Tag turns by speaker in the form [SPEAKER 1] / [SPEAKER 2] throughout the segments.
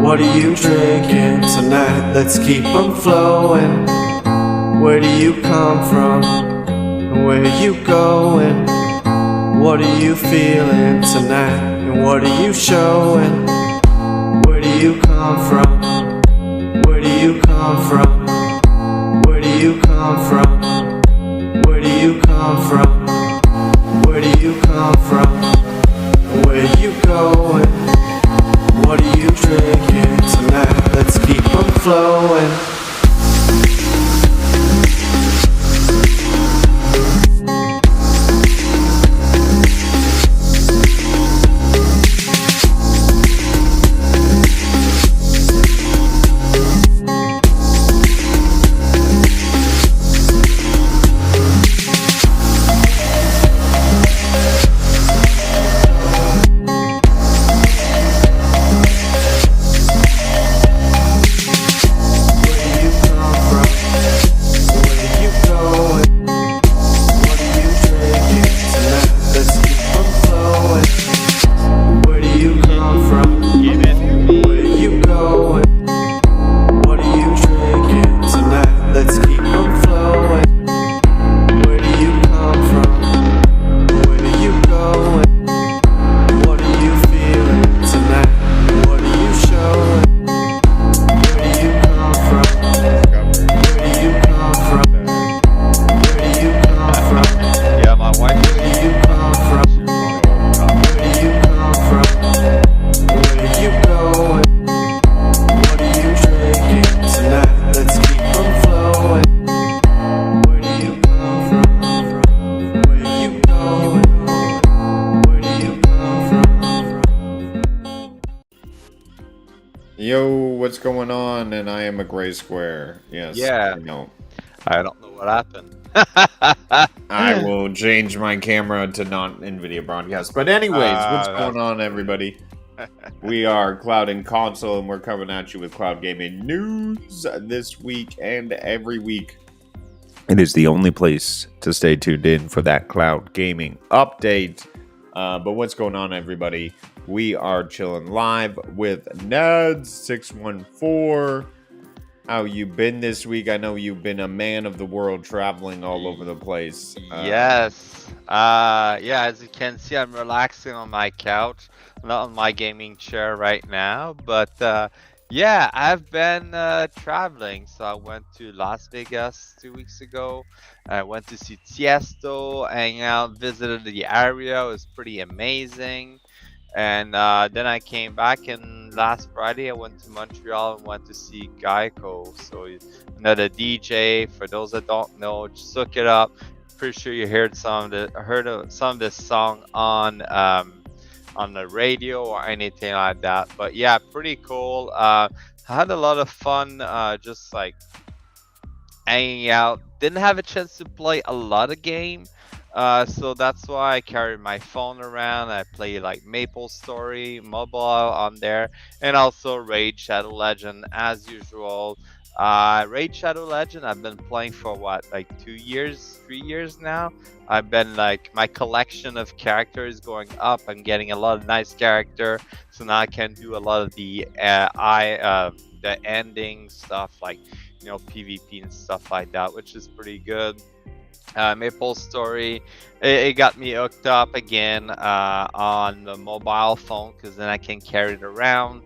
[SPEAKER 1] What are you drinking tonight? Let's keep 'em flowing. Where do you come from? Where are you going? What are you feeling tonight? And what are you showing? Where do you come from? Where do you come from? Where do you come from? Where do you come from? Where do you come from? Where are you going? What are you drinking tonight? Let's keep 'em flowing.
[SPEAKER 2] Yo, what's going on? And I am a gray square. Yes.
[SPEAKER 3] Yeah.
[SPEAKER 2] I know.
[SPEAKER 3] I don't know what happened.
[SPEAKER 2] I will change my camera to not NVIDIA broadcast. But anyways, what's going on, everybody? We are Cloud&Console, and we're coming at you with cloud gaming news this week and every week. It is the only place to stay tuned in for that cloud gaming update. But what's going on, everybody? We are chilling live with Neds614. How you been this week? I know you've been a man of the world, traveling all over the place.
[SPEAKER 3] Yes. Yeah, as you can see, I'm relaxing on my couch, not on my gaming chair right now. But yeah, I've been traveling. So I went to Las Vegas 2 weeks ago. I went to see Tiesto, hang out, visited the area. It was pretty amazing. And then I came back, and last Friday I went to Montreal and went to see Geico. So another DJ. For those that don't know, just look it up. Pretty sure you heard some of this song on the radio or anything like that. But yeah, pretty cool. I had a lot of fun, just like hanging out. Didn't have a chance to play a lot of game. So that's why I carry my phone around. I play like Maple Story mobile on there, and also Raid Shadow Legend as usual. Raid Shadow Legend I've been playing for what, like 2 years, 3 years now. I've been like, my collection of characters going up. I'm getting a lot of nice character, so now I can do a lot of the the ending stuff, like, you know, PvP and stuff like that, which is pretty good. Maple Story, it got me hooked up again on the mobile phone, because then I can carry it around.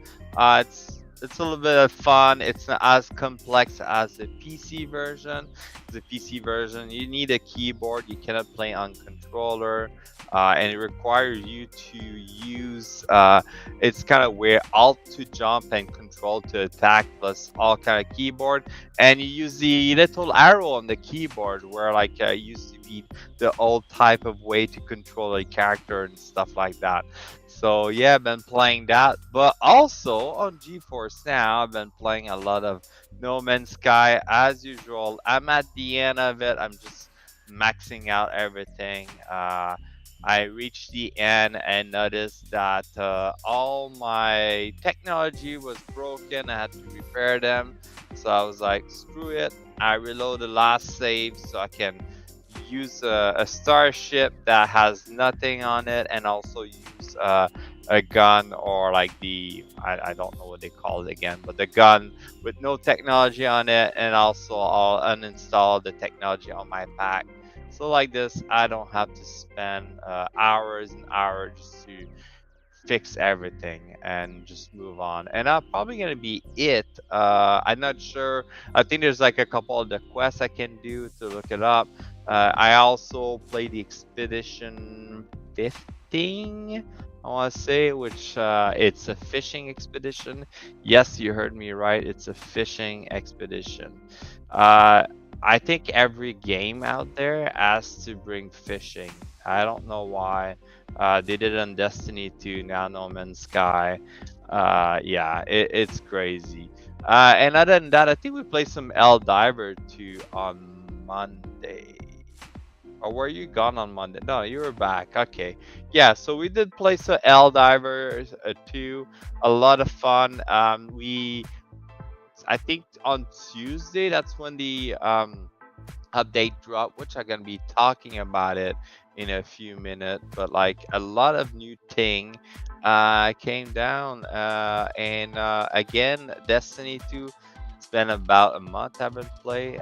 [SPEAKER 3] It's a little bit of fun. It's not as complex as the PC version. The PC version, you need a keyboard. You cannot play on controller, and it requires you to use it's kind of where Alt to jump and Control to attack, plus all kind of keyboard. And you use the little arrow on the keyboard, where like used to be the old type of way to control a character and stuff like that. So yeah, I've been playing that, but also on GeForce Now, I've been playing a lot of No Man's Sky as usual. I'm at the end of it. I'm just maxing out everything. I reached the end and noticed that all my technology was broken. I had to repair them. So I was like, screw it. I reload the last save so I can use a starship that has nothing on it, and also use a gun or like I don't know what they call it again, but the gun with no technology on it, and also I'll uninstall the technology on my pack. So like this, I don't have to spend hours and hours just to fix everything and just move on. And I'm probably gonna be it. I'm not sure. I think there's like a couple of the quests I can do to look it up. I also play the Expedition 15. I want to say, which it's a fishing expedition. Yes, you heard me right. It's a fishing expedition. Uh, I think every game out there has to bring fishing. I don't know why. They did it on Destiny 2, now No Man's Sky. Yeah, it's crazy. And other than that, I think we played some Diver 2 on Monday. Or were you gone on Monday? No, you were back. Okay. Yeah, so we did play some Diver 2. A lot of fun. I think on Tuesday, that's when the update drop, which I'm gonna be talking about it in a few minutes. But like a lot of new thing came down, and again, Destiny 2. It's been about a month I haven't played.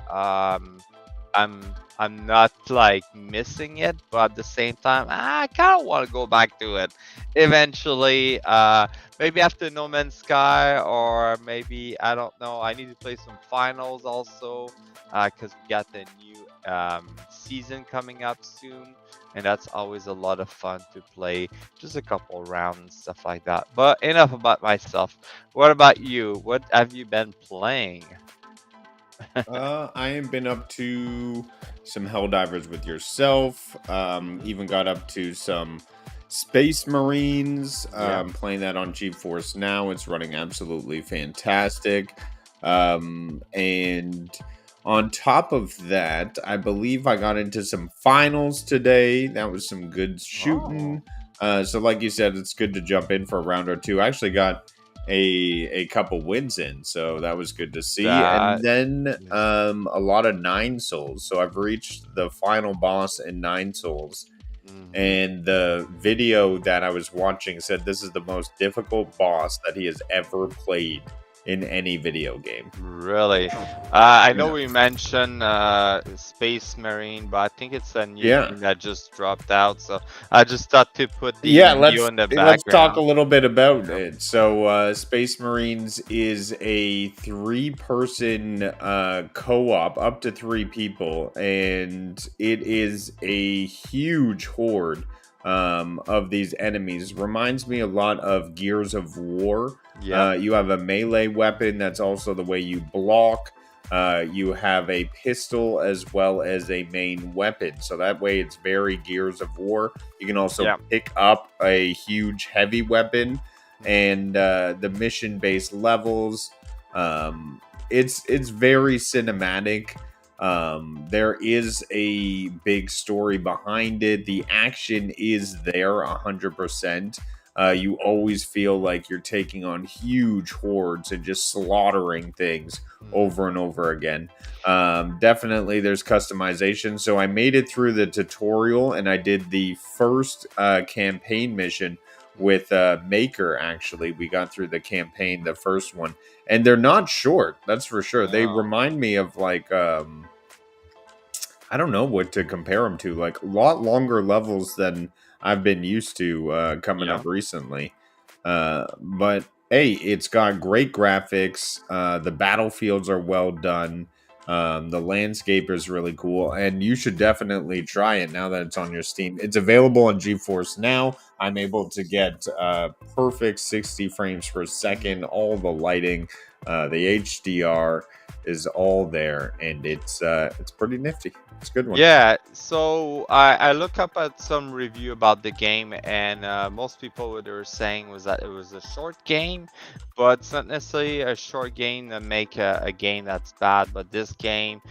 [SPEAKER 3] I'm not like missing it, but at the same time, I kind of want to go back to it eventually. Maybe after No Man's Sky, or maybe I don't know. I need to play some finals also, because we got the new season coming up soon, and that's always a lot of fun to play. Just a couple rounds and stuff like that. But enough about myself. What about you? What have you been playing?
[SPEAKER 2] I have been up to some Helldivers with yourself. Even got up to some Space Marines.
[SPEAKER 3] Yeah.
[SPEAKER 2] Playing that on GeForce Now. It's running absolutely fantastic. And on top of that, I believe I got into some finals today. That was some good shooting. So like you said, it's good to jump in for a round or two. I actually got a couple wins in, so that was good to see. And then a lot of 9 souls. So I've reached the final boss in 9 souls. And the video that I was watching said this is the most difficult boss that he has ever played in any video game.
[SPEAKER 3] Really? I know we mentioned Space Marine, but I think it's a new thing that just dropped out. So I just thought to put the video in the background.
[SPEAKER 2] Let's talk a little bit about it. So Space Marines is a 3-person co-op, up to 3 people, and it is a huge horde of these enemies. Reminds me a lot of Gears of War. You have a melee weapon. That's also the way you block. You have a pistol as well as a main weapon. So that way it's very Gears of War. You can also pick up a huge heavy weapon. And the mission-based levels, it's very cinematic. There is a big story behind it. The action is there 100%. You always feel like you're taking on huge hordes and just slaughtering things over and over again. Definitely there's customization. So I made it through the tutorial, and I did the first campaign mission with Maker. Actually, we got through the campaign, the first one, and they're not short, that's for sure. They remind me of like I don't know what to compare them to, like a lot longer levels than I've been used to coming up recently. But hey, it's got great graphics. The battlefields are well done. The landscape is really cool, and you should definitely try it now that it's on your Steam. It's available on GeForce Now. I'm able to get perfect 60 frames per second, all the lighting, the HDR is all there, and it's pretty nifty. It's a good one.
[SPEAKER 3] Yeah, so I look up at some review about the game, and most people what they were saying was that it was a short game, but it's not necessarily a short game to make a game that's bad. But this game,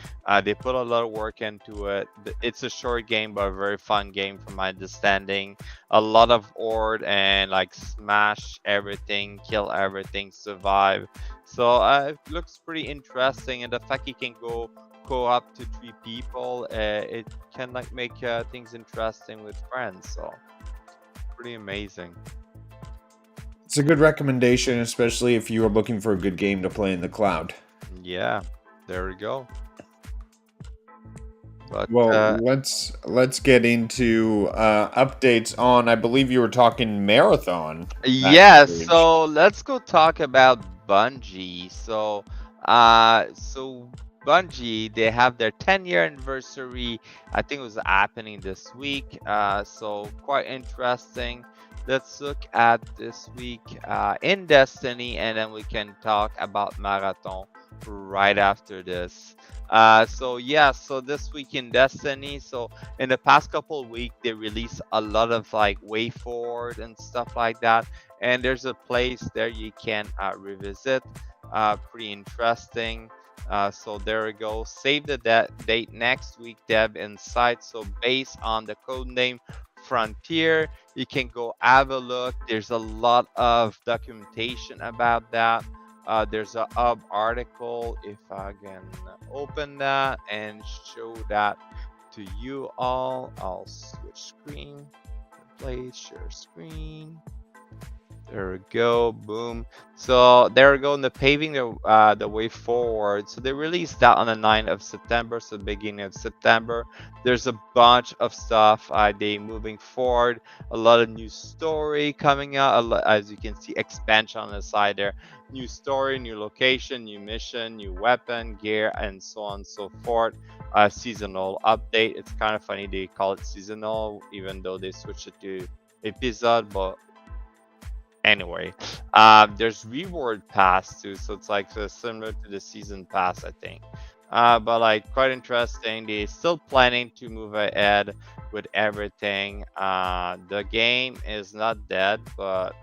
[SPEAKER 3] they put a lot of work into it. It's a short game, but a very fun game from my understanding. A lot of horde and like smash everything, kill everything, survive. So it looks pretty interesting, and the fact you can go co-op to 3 people, it can like make things interesting with friends. So pretty amazing.
[SPEAKER 2] It's a good recommendation, especially if you are looking for a good game to play in the cloud.
[SPEAKER 3] Yeah, there we go. But
[SPEAKER 2] Well, let's get into updates on. I believe you were talking marathon.
[SPEAKER 3] yeah,
[SPEAKER 2] Backstage.
[SPEAKER 3] so let's go talk about Bungie. So Bungie, they have their 10-year anniversary. I think it was happening this week. So quite interesting. Let's look at this week in Destiny, and then we can talk about Marathon right after this. So yeah, so this week in Destiny, so in the past couple of weeks, they released a lot of like way forward and stuff like that, and there's a place there you can revisit. Pretty interesting. So there we go. Save the date next week, Deb Insight. So based on the code name Frontier, you can go have a look. There's a lot of documentation about that. There's a hub article. If I can open that and show that to you all, I'll switch screen. Play share screen. There we go. Boom. So there we go. In the paving the way forward. So they released that on the 9th of September. So beginning of September. There's a bunch of stuff. They moving forward. A lot of new story coming out. As you can see, expansion on the side there. New story, new location, new mission, new weapon, gear, and so on and so forth. Seasonal update. It's kind of funny they call it seasonal, even though they switched it to episode, but anyway, there's reward pass too, so it's like similar to the season pass, I think. But like quite interesting. They're still planning to move ahead with everything. The game is not dead, but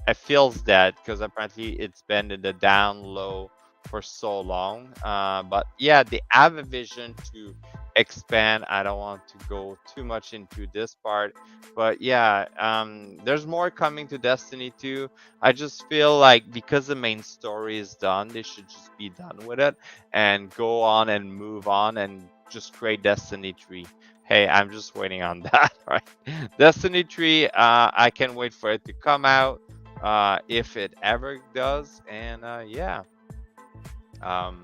[SPEAKER 3] it feels dead because apparently it's been in the down low for so long. But yeah, they have a vision to expand. I don't want to go too much into this part, but yeah, there's more coming to Destiny 2. I just feel like because the main story is done, they should just be done with it and go on and move on and just create Destiny 3. Hey, I'm just waiting on that, right? Destiny 3, I can't wait for it to come out, if it ever does. And yeah. Um,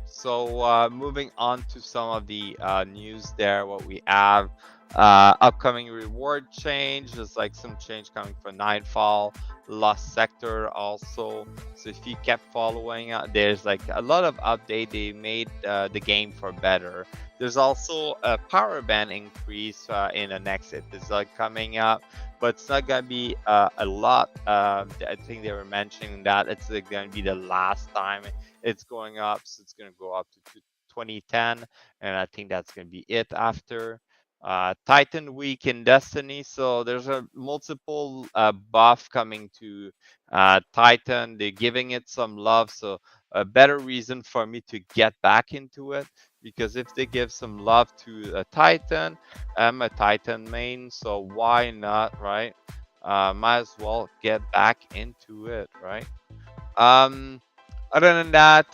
[SPEAKER 3] so moving on to some of the news there, what we have, upcoming reward change. There's like some change coming for Nightfall, Lost Sector also. So if you kept following, there's like a lot of update. They made the game for better. There's also a power band increase in the next episode coming up, but it's not gonna be a lot. I think they were mentioning that it's gonna be the last time it's going up, so it's gonna go up to 2010, and I think that's gonna be it after. Titan Week in Destiny, so there's a multiple buff coming to Titan. They're giving it some love, so a better reason for me to get back into it, because if they give some love to a Titan, I'm a Titan main, so why not, right? Might as well get back into it, right? Um, Other than that,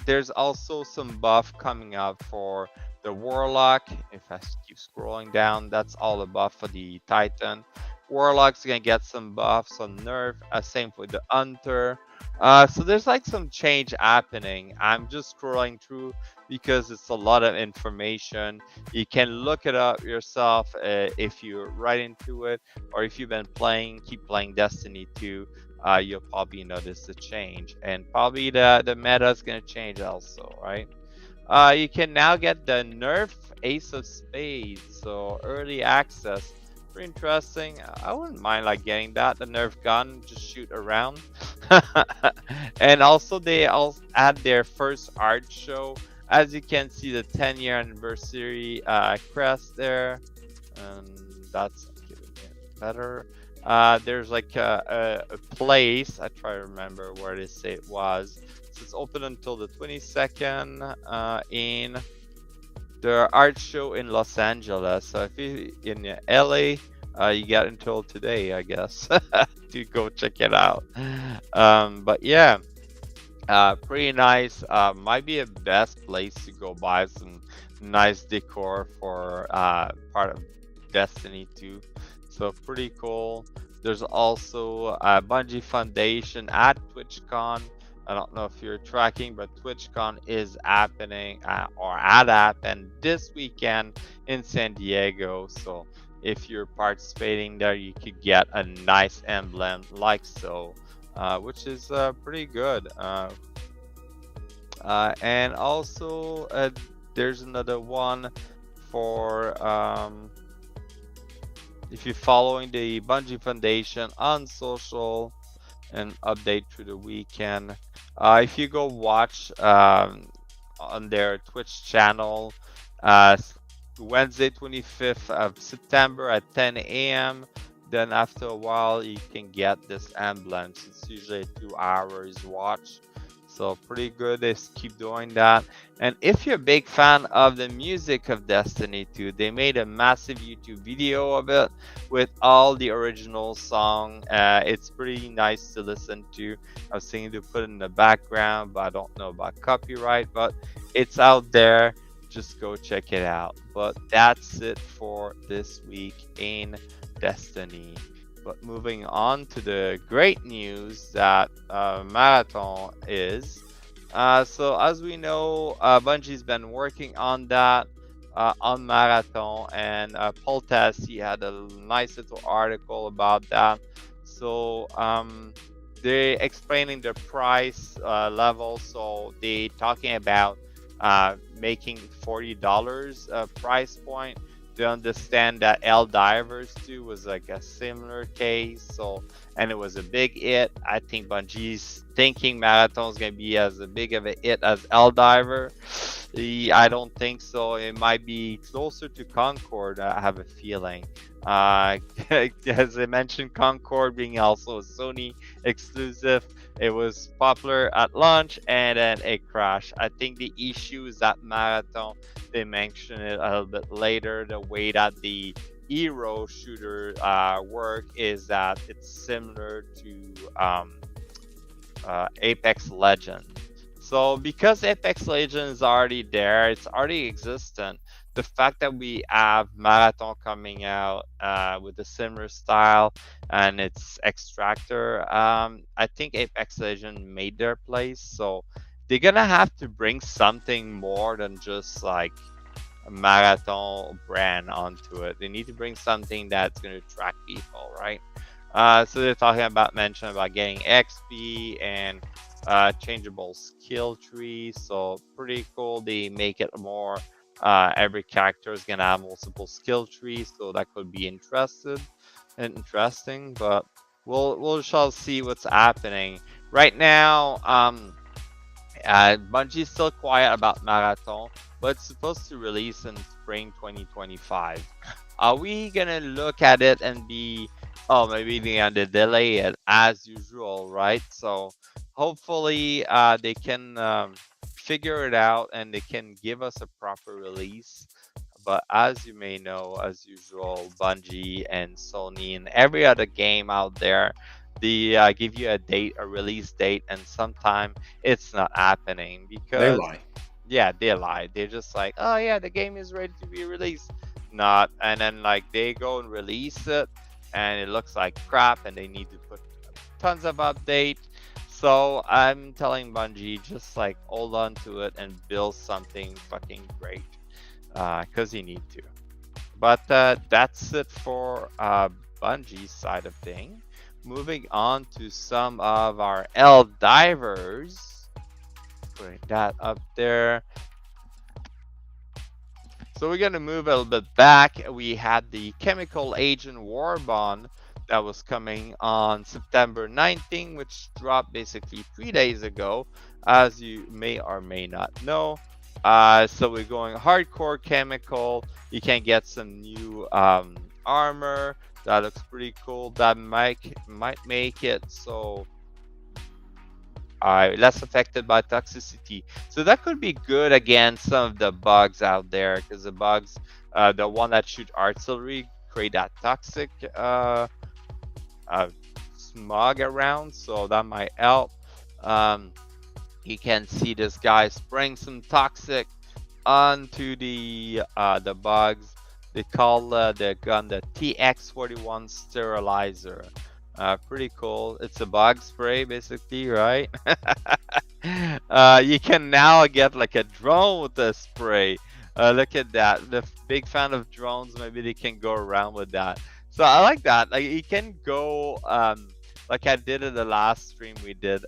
[SPEAKER 3] there's also some buff coming up for the Warlock. If I keep scrolling down, that's all the buff for the Titan. Warlock's gonna get some buffs, some nerf. Same with the Hunter. So there's like some change happening. I'm just scrolling through because it's a lot of information. You can look it up yourself if you're right into it, or if you've been playing, keep playing Destiny 2. You'll probably notice the change, and probably the meta is gonna change also, right? You can now get the Nerf Ace of Spades, so early access. Pretty interesting. I wouldn't mind like getting that. The Nerf gun, just shoot around. And also they also add their first art show. As you can see, the 10-year anniversary crest there, and that's giving it better. There's like a place. I try to remember where they say it was. So it's open until the 22nd in the art show in Los Angeles. So if you in LA, you got until today, I guess, to go check it out. But yeah, pretty nice. Might be a best place to go buy some nice decor for part of Destiny 2. So pretty cool. There's also a Bungie Foundation at TwitchCon. I don't know if you're tracking, but TwitchCon is happening or had happened this weekend in San Diego. So if you're participating there, you could get a nice emblem like so, which is pretty good. And also, there's another one for if you're following the Bungie Foundation on social and update through the weekend. If you go watch on their Twitch channel, uh, Wednesday 25th of September at 10 a.m. Then after a while, you can get this emblem. It's usually a 2 hours watch. So pretty good. They keep doing that. And if you're a big fan of the music of Destiny 2, they made a massive YouTube video of it with all the original song. It's pretty nice to listen to. I was thinking to put it in the background, but I don't know about copyright. But it's out there. Just go check it out. But that's it for this week in Destiny. But moving on to the great news that Marathon is. So as we know, Bungie's been working on that on Marathon, and Paul Tassi had a nice little article about that. So they're explaining the price level. So they talking about making $40 price point. They understand that Divers 2 was like a similar case, so and it was a big hit. I think Bungie's thinking Marathon's gonna be as big of a hit as Diver. I don't think so. It might be closer to Concord. I have a feeling. As I mentioned, Concord being also a Sony exclusive. It was popular at launch and then it crashed. I think the issue is that Marathon, they mentioned it a little bit later, the way that the hero shooter work is that it's similar to Apex Legends. So because Apex Legends is already there, it's already existent. The fact that we have Marathon coming out with a similar style and its extractor, I think Apex Legends made their place. So they're gonna have to bring something more than just like a Marathon brand onto it. They need to bring something that's gonna attract people, right? So they're talking about mention about getting XP and changeable skill tree. So pretty cool. They make it more. Every character is gonna have multiple skill trees, so that could be interesting. But we'll shall see what's happening right now. Bungie's still quiet about Marathon, but it's supposed to release in spring 2025. Are we gonna look at it and be, oh, maybe they're gonna delay it as usual, right? So hopefully they can figure it out and they can give us a proper release. But as you may know, as usual, Bungie and Sony and every other game out there, they give you a date, a release date, and sometimes it's not happening because
[SPEAKER 2] They lie.
[SPEAKER 3] yeah, they lie. They're just like, oh yeah, the game is ready to be released. Not, and then like they go and release it, and it looks like crap, and they need to put tons of update. So I'm telling Bungie, just like hold on to it and build something fucking great, cause you need to. But that's it for Bungie's side of thing. Moving on to some of our Divers. Putting that up there. So we're gonna move a little bit back. We had the Chemical Agent Warbond that was coming on September 19th, which dropped basically 3 days ago, as you may or may not know. So we're going hardcore chemical. You can get some new armor that looks pretty cool. That might make it so less affected by toxicity. So that could be good against some of the bugs out there, because the bugs, the one that shoot artillery, create that toxic smog around, so that might help. You can see this guy spraying some toxic onto the bugs. They call the gun the TX-41 sterilizer. Pretty cool. It's a bug spray basically, right? You can now get like a drone with the spray. Look at that. The big fan of drones. Maybe they can go around with that. So I like that. Like you can go, like I did in the last stream we did.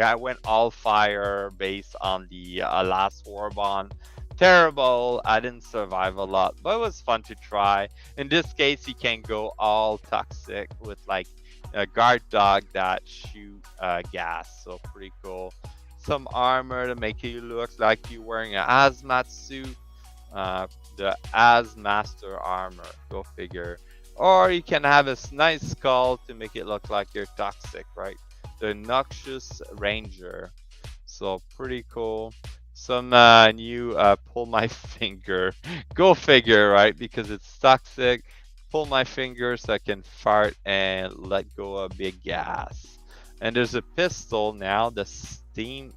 [SPEAKER 3] I went all fire based on the last Warbond. Terrible. I didn't survive a lot, but it was fun to try. In this case, you can go all toxic with like a guard dog that shoot gas. So pretty cool. Some armor to make you look like you're wearing a hazmat suit. The Master armor, go figure. Or you can have a nice skull to make it look like you're toxic, right? The Noxious Ranger. So pretty cool. Some new pull my finger. Go figure, right? Because it's toxic. Pull my finger so I can fart and let go of big gas. And there's a pistol now, the stem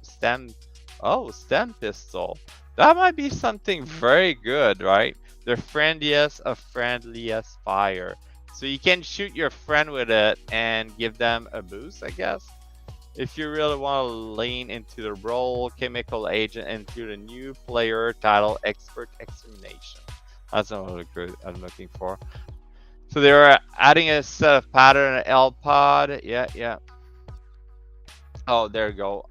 [SPEAKER 3] pistol. That might be something very good, right? The friendliest of friendliest fire. So you can shoot your friend with it and give them a boost, I guess. If you really want to lean into the role, chemical agent into the new player title, Expert Extermination. That's not what I'm looking for. So they're adding a set of pattern L pod. Yeah. Oh, there you go.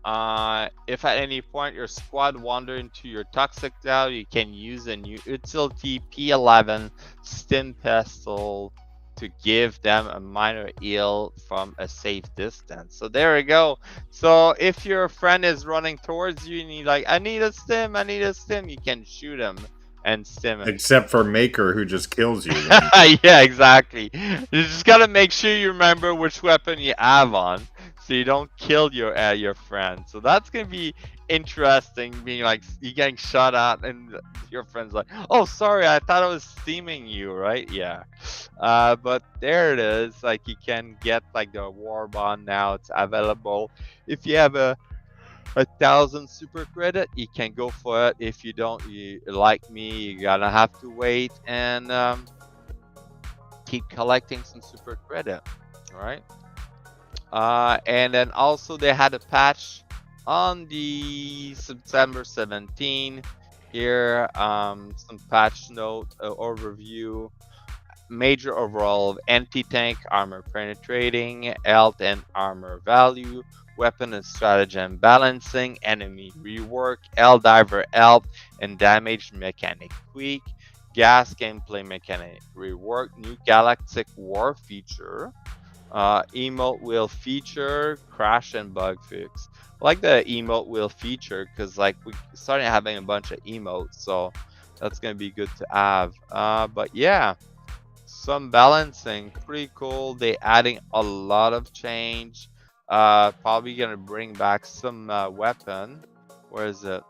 [SPEAKER 3] If at any point your squad wander into your toxic zone, you can use a new utility P11 stim pistol to give them a minor heal from a safe distance. So there we go. So if your friend is running towards you and you're like, I need a stim, you can shoot him and stim him.
[SPEAKER 2] Except for Maker, who just kills you.
[SPEAKER 3] Yeah, exactly. You just gotta make sure you remember which weapon you have on, so you don't kill your friend. So that's gonna be interesting, being like you getting shot at and your friend's like, oh sorry, I thought I was steaming you, right? Yeah. But there it is. Like you can get like the Warbond now. It's available. If you have a 1,000 super credit, you can go for it. If you don't, you like me, you gotta have to wait and keep collecting some super credit. All right. And then also they had a patch on the September 17 here. Some patch note overview. Major overall of anti-tank, armor penetrating, health and armor value, weapon and stratagem balancing, enemy rework, L-diver health and damage mechanic tweak, gas gameplay mechanic rework, new galactic war feature, emote wheel feature, crash and bug fix. I like the emote wheel feature because like we started having a bunch of emotes, so that's gonna be good to have. But yeah, some balancing, pretty cool. They adding a lot of change. Probably gonna bring back some weapon. Where is it?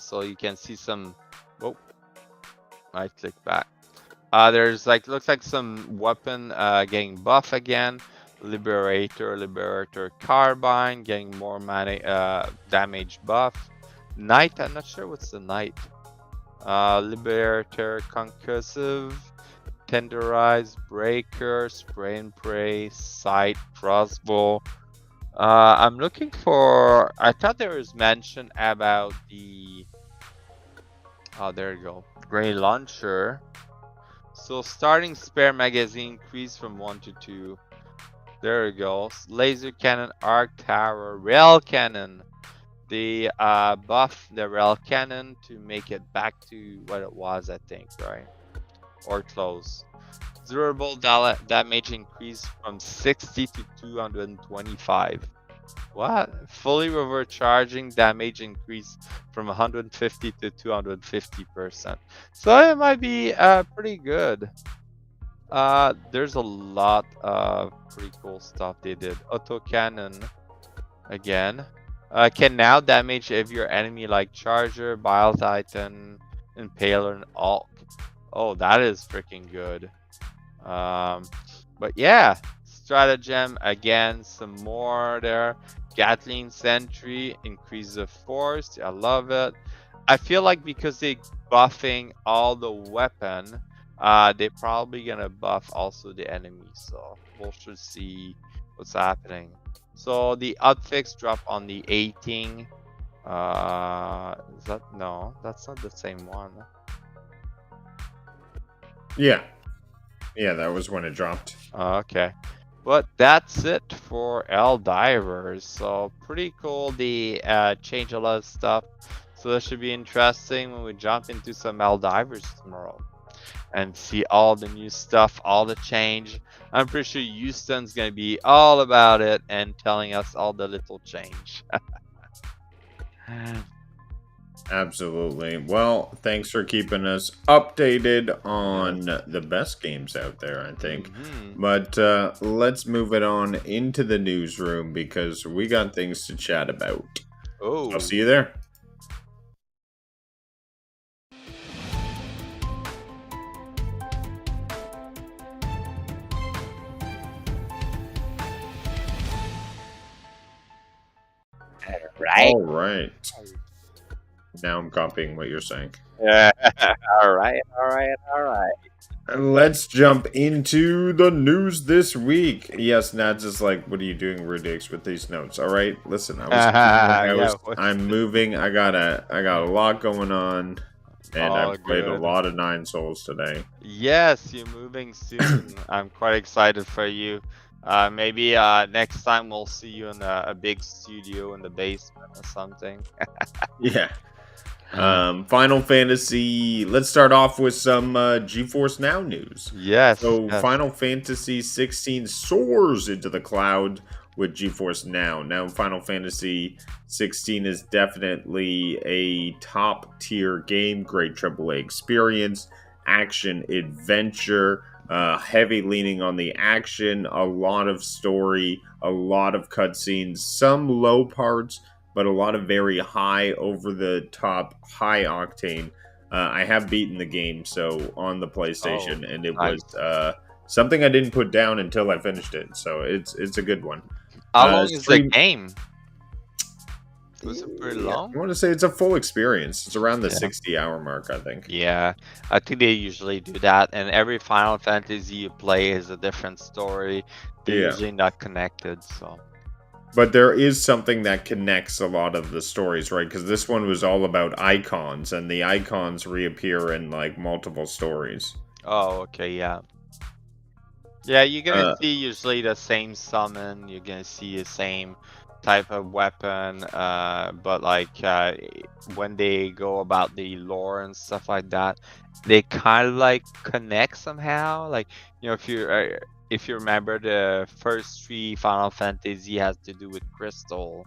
[SPEAKER 3] So you can see some. Oh, I click back. There's like looks like some weapon getting buff again. Liberator carbine getting more damage buff. Knight, I'm not sure what's the knight. Liberator concussive. Tenderize, breaker, spray and pray, sight, crossbow. I'm looking for. I thought there was mention about the. Oh, there you go. Gray launcher. So starting spare magazine increase from 1 to 2. There you go. Laser cannon, arc tower, rail cannon. They buff the rail cannon to make it back to what it was, I think, right? Or close. Durable damage increase from 60 to 225. What? Fully overcharging damage increase from 150 to 250%. So it might be pretty good. There's a lot of pretty cool stuff they did. Auto cannon again. Can now damage every your enemy like Charger, Bile Titan, Impaler, and Hulk. Oh, that is freaking good. But yeah, stratagem again, some more there. Gatling Sentry, increase the force. I love it. I feel like because they buffing all the weapon, They're probably gonna buff also the enemies, so we'll should see what's happening. So the hotfix drop on the 18. Is that no? That's not the same one.
[SPEAKER 2] Yeah, that was when it dropped.
[SPEAKER 3] Okay, but that's it for Divers. So pretty cool. They change a lot of stuff, so that should be interesting when we jump into some Divers tomorrow and see all the new stuff, all the change. I'm pretty sure Houston's gonna be all about it and telling us all the little change.
[SPEAKER 2] Absolutely. Well, thanks for keeping us updated on the best games out there, I think. But let's move it on into the newsroom because we got things to chat about.
[SPEAKER 3] Oh,
[SPEAKER 2] I'll see you there.
[SPEAKER 3] right.
[SPEAKER 2] All right. Now I'm copying what you're saying.
[SPEAKER 3] All right.
[SPEAKER 2] Let's jump into the news this week. Yes, Nads is like, what are you doing, Rudix, with these notes? All right, listen, I'm moving. I got a lot going on, and I've played a lot of Nine Souls today.
[SPEAKER 3] Yes, you're moving soon. I'm quite excited for you. Maybe next time we'll see you in a big studio in the basement or something.
[SPEAKER 2] Yeah. Final Fantasy. Let's start off with some GeForce Now news.
[SPEAKER 3] Yes.
[SPEAKER 2] So Final Fantasy 16 soars into the cloud with GeForce Now. Now Final Fantasy 16 is definitely a top tier game, great AAA experience, action adventure, heavy leaning on the action, a lot of story, a lot of cutscenes, some low parts, but a lot of very high, over-the-top, high-octane. I have beaten the game, so on the PlayStation, and it was something I didn't put down until I finished it. So it's a good one.
[SPEAKER 3] How long is the game? Was it pretty long?
[SPEAKER 2] I want to say it's a full experience. It's around the 60-hour mark, I think.
[SPEAKER 3] Yeah, I think they usually do that, and every Final Fantasy you play is a different story. They're usually not connected, so...
[SPEAKER 2] But there is something that connects a lot of the stories, right? Because this one was all about icons, and the icons reappear in, like, multiple stories.
[SPEAKER 3] Oh, okay, yeah. Yeah, you're gonna see usually the same summon, you're gonna see the same type of weapon, but, like, when they go about the lore and stuff like that, they kind of, like, connect somehow. Like, you know, if you remember, the first 3 Final Fantasy has to do with crystal.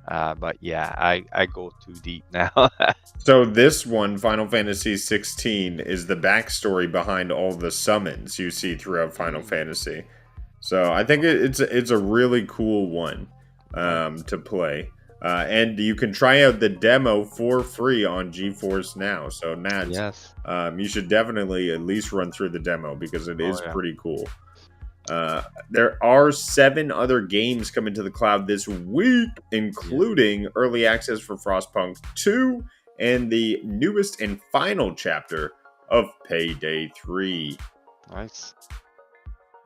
[SPEAKER 3] But yeah, I go too deep now.
[SPEAKER 2] So this one, Final Fantasy 16, is the backstory behind all the summons you see throughout Final Fantasy. So I think it's a really cool one to play. And you can try out the demo for free on GeForce Now. So Nads, you should definitely at least run through the demo because it is pretty cool. There are 7 other games coming to the cloud this week, including early access for Frostpunk 2 and the newest and final chapter of Payday 3.
[SPEAKER 3] Nice.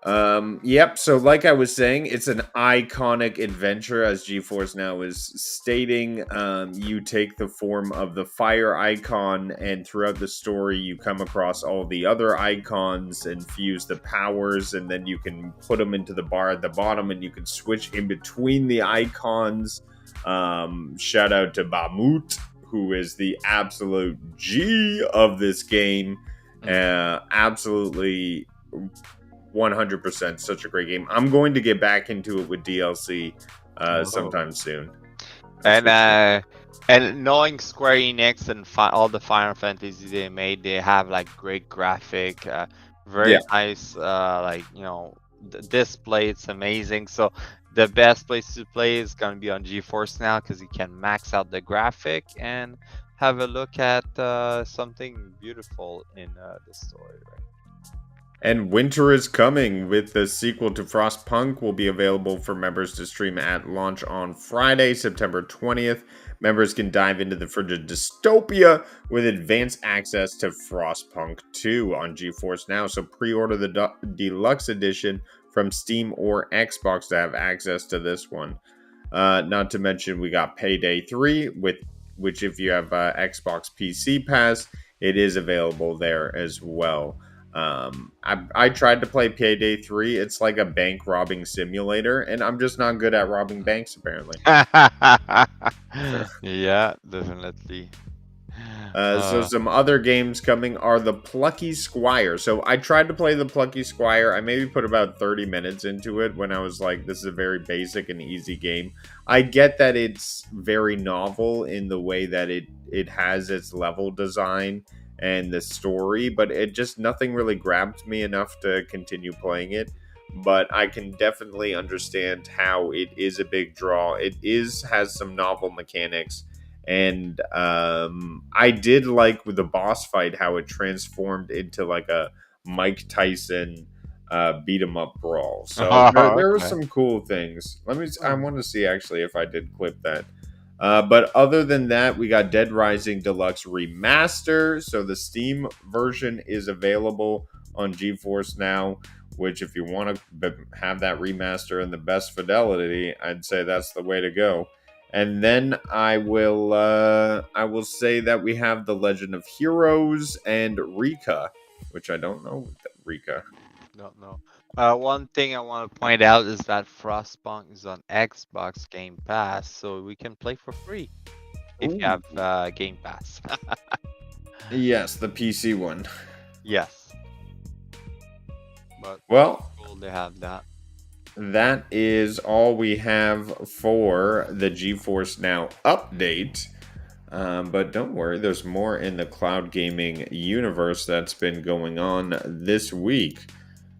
[SPEAKER 2] Yep, so like I was saying, it's an iconic adventure, as GeForce Now is stating. You take the form of the fire icon, and throughout the story, you come across all the other icons and fuse the powers, and then you can put them into the bar at the bottom, and you can switch in between the icons. Shout out to Bahamut, who is the absolute G of this game. Absolutely... 100% such a great game. I'm going to get back into it with DLC sometime soon.
[SPEAKER 3] And knowing Square Enix and all the Final Fantasy they made, they have like great graphic, very nice, like, you know, the display. It's amazing. So the best place to play is gonna be on GeForce Now because you can max out the graphic and have a look at something beautiful in the story, right?
[SPEAKER 2] And winter is coming with the sequel to Frostpunk will be available for members to stream at launch on Friday, September 20th. Members can dive into the frigid dystopia with advanced access to Frostpunk 2 on GeForce Now. So pre-order the deluxe edition from Steam or Xbox to have access to this one. Not to mention we got Payday 3 with which if you have Xbox PC Pass, it is available there as well. I tried to play Payday 3. It's like a bank robbing simulator, and I'm just not good at robbing banks, apparently.
[SPEAKER 3] Yeah, definitely.
[SPEAKER 2] So some other games coming are the Plucky Squire. So I tried to play the Plucky Squire. I maybe put about 30 minutes into it when I was like, this is a very basic and easy game. I get that it's very novel in the way that it has its level design and the story, but it just nothing really grabbed me enough to continue playing it. But I can definitely understand how it is a big draw. It has some novel mechanics, and I did like with the boss fight how it transformed into like a Mike Tyson beat 'em up brawl. So there were
[SPEAKER 3] Okay.
[SPEAKER 2] some cool things. I
[SPEAKER 3] Hmm.
[SPEAKER 2] want to see actually if I did clip that. But other than that, we got Dead Rising Deluxe Remaster. So the Steam version is available on GeForce Now, which if you want to have that remaster in the best fidelity, I'd say that's the way to go. And then I will say that we have The Legend of Heroes and Rika, which I don't know Rika.
[SPEAKER 3] Don't know. One thing I want to point out is that Frostpunk is on Xbox Game Pass, so we can play for free if you
[SPEAKER 2] Ooh.
[SPEAKER 3] have Game Pass.
[SPEAKER 2] Yes, the PC one.
[SPEAKER 3] Yes, but
[SPEAKER 2] Well,
[SPEAKER 3] cool they have that.
[SPEAKER 2] that is all we have for the GeForce Now update. But don't worry, there's more in the cloud gaming universe that's been going on this week.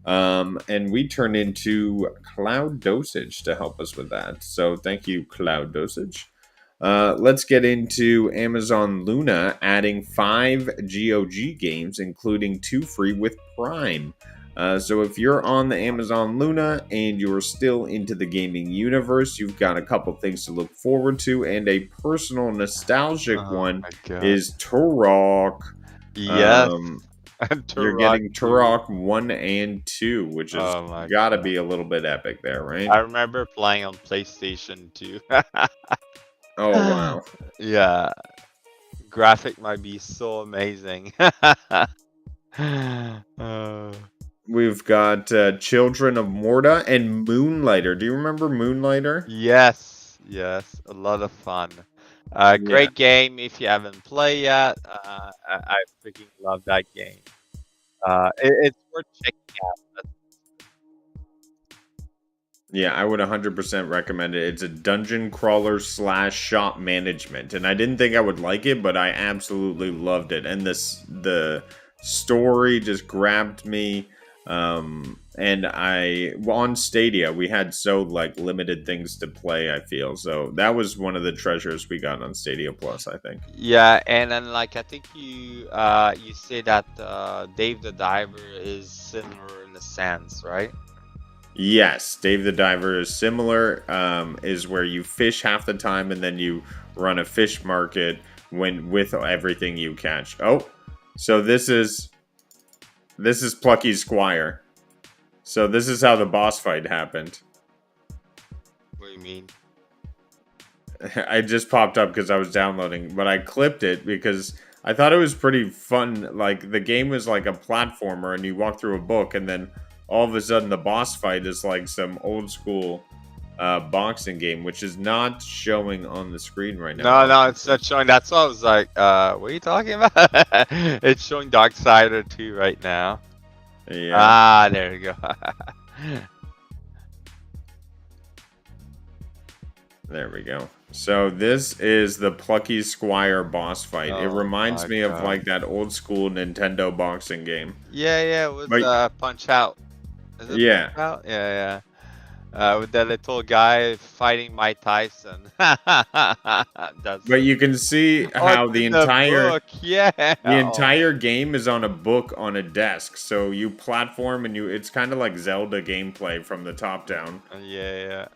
[SPEAKER 2] And we turn into Cloud Dosage to help us with that. So thank you, Cloud Dosage. Let's get into Amazon Luna adding 5 GOG games, including 2 free with Prime. So if you're on the Amazon Luna and you're still into the gaming universe, you've got a couple things to look forward to, and a personal nostalgic
[SPEAKER 3] Oh
[SPEAKER 2] one
[SPEAKER 3] my god.
[SPEAKER 2] is Turok.
[SPEAKER 3] Yes,
[SPEAKER 2] Um,
[SPEAKER 3] and
[SPEAKER 2] you're
[SPEAKER 3] Turok
[SPEAKER 2] getting
[SPEAKER 3] 2.
[SPEAKER 2] Turok 1 and 2, which has
[SPEAKER 3] Oh my
[SPEAKER 2] got to
[SPEAKER 3] god.
[SPEAKER 2] be a little bit epic there, right?
[SPEAKER 3] I remember playing on PlayStation 2.
[SPEAKER 2] Oh, wow.
[SPEAKER 3] Yeah, graphic might be so amazing. Uh,
[SPEAKER 2] We've got Children of Morta and Moonlighter. Do you remember Moonlighter?
[SPEAKER 3] yes, yes, a lot of fun.
[SPEAKER 2] Yeah.
[SPEAKER 3] Great game if you haven't played yet. I freaking love that game. It's worth checking out.
[SPEAKER 2] Yeah, I would 100% recommend it. It's a dungeon crawler slash shop management, and I didn't think I would like it, but I absolutely loved it. And the story just grabbed me. And on Stadia we had so like limited things to play. I feel so that was one of the treasures we got on Stadia Plus, I think.
[SPEAKER 3] Yeah, and then like I think you say that Dave the Diver is similar in a sense, right?
[SPEAKER 2] Yes, Dave the Diver is similar. Is where you fish half the time and then you run a fish market when with everything you catch. Oh, so this is Plucky Squire. So this is how the boss fight happened.
[SPEAKER 3] What do you mean?
[SPEAKER 2] I just popped up because I was downloading, but I clipped it because I thought it was pretty fun. Like the game was like a platformer, and you walk through a book, and then all of a sudden the boss fight is like some old school boxing game, which is not showing on the screen right now.
[SPEAKER 3] No, no, it's not showing. That's why I was like, what are you talking about? It's showing Darksider 2 right now.
[SPEAKER 2] Yeah,
[SPEAKER 3] Ah, there you go.
[SPEAKER 2] there we go. So this is the Plucky Squire boss fight. It
[SPEAKER 3] Oh
[SPEAKER 2] reminds
[SPEAKER 3] my
[SPEAKER 2] me of
[SPEAKER 3] god.
[SPEAKER 2] like that old school Nintendo boxing game.
[SPEAKER 3] Yeah, yeah, it was
[SPEAKER 2] But
[SPEAKER 3] Punch Out. Is it
[SPEAKER 2] yeah,
[SPEAKER 3] Punch Out? Yeah, With the little guy fighting Mike Tyson. That's
[SPEAKER 2] But you can see
[SPEAKER 3] oh, it's
[SPEAKER 2] how the
[SPEAKER 3] in the
[SPEAKER 2] entire
[SPEAKER 3] book. Yeah.
[SPEAKER 2] the entire game is on a book on a desk. So you platform and it's kind of like Zelda gameplay from the top down.
[SPEAKER 3] Yeah.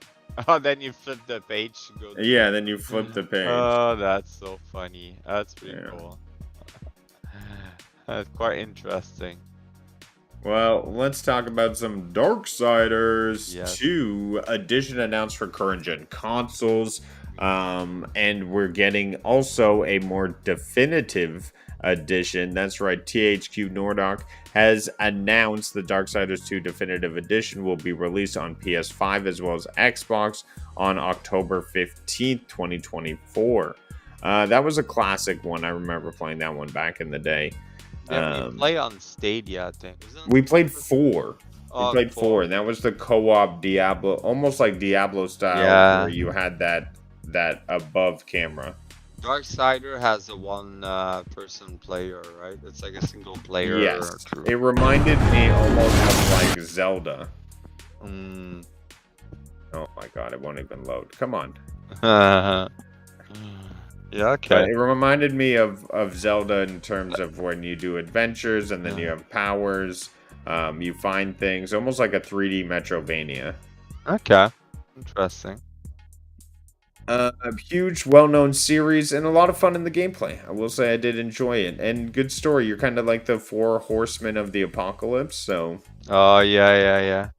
[SPEAKER 3] Oh, then you flip the page to go.
[SPEAKER 2] Yeah, then you flip the page.
[SPEAKER 3] Oh, that's so funny. That's pretty
[SPEAKER 2] Yeah.
[SPEAKER 3] cool. That's quite interesting.
[SPEAKER 2] Well, let's talk about some Darksiders
[SPEAKER 3] Yes.
[SPEAKER 2] 2 edition announced for current gen consoles. And we're getting also a more definitive edition. That's right, THQ Nordic has announced the Darksiders 2 Definitive Edition will be released on PS5 as well as Xbox on October 15th, 2024. That was a classic one. I remember playing that one back in the day.
[SPEAKER 3] Yeah, we play on Stadia, I think.
[SPEAKER 2] We played 4.
[SPEAKER 3] Oh,
[SPEAKER 2] We played 4, and that was the co-op Diablo, almost like Diablo style,
[SPEAKER 3] Yeah.
[SPEAKER 2] where you had that above camera.
[SPEAKER 3] Darksider has a one person player, right? It's like a single player.
[SPEAKER 2] Yes,
[SPEAKER 3] True.
[SPEAKER 2] it reminded me almost of like Zelda.
[SPEAKER 3] Mm.
[SPEAKER 2] Oh my god, it won't even load. Come on.
[SPEAKER 3] Yeah, okay.
[SPEAKER 2] But it reminded me of Zelda in terms of when you do adventures and then you have powers. You find things, almost like a 3D Metrovania.
[SPEAKER 3] Okay. Interesting.
[SPEAKER 2] A huge, well-known series and a lot of fun in the gameplay. I will say I did enjoy it. And good story. You're kind of like the 4 horsemen of the apocalypse, so...
[SPEAKER 3] Oh, yeah.
[SPEAKER 2] Yeah.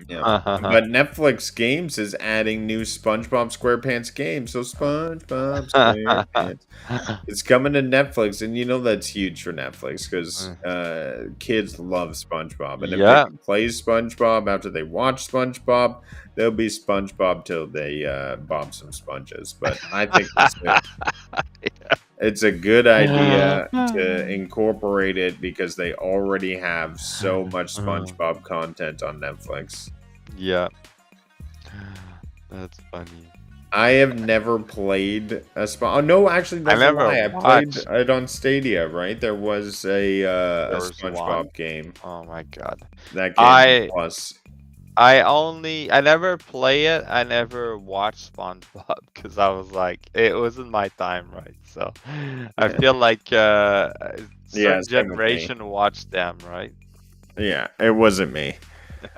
[SPEAKER 2] But Netflix Games is adding new SpongeBob SquarePants games. So SpongeBob SquarePants. It's coming to Netflix, and you know that's huge for Netflix because kids love SpongeBob. And if they can play SpongeBob after they watch SpongeBob, they'll be SpongeBob till they bob some sponges. But I think it's a good idea to incorporate it because they already have so much SpongeBob content on Netflix.
[SPEAKER 3] Yeah. That's funny.
[SPEAKER 2] I have never played a SpongeBob. Oh, no, actually, that's a lie. I played it on Stadia, right? There was a SpongeBob game.
[SPEAKER 3] Oh my god.
[SPEAKER 2] That game plus.
[SPEAKER 3] I never play it. I never watched SpongeBob because I was like, it wasn't my time, right? So I feel like certain generation watched them, right?
[SPEAKER 2] Yeah, it wasn't me.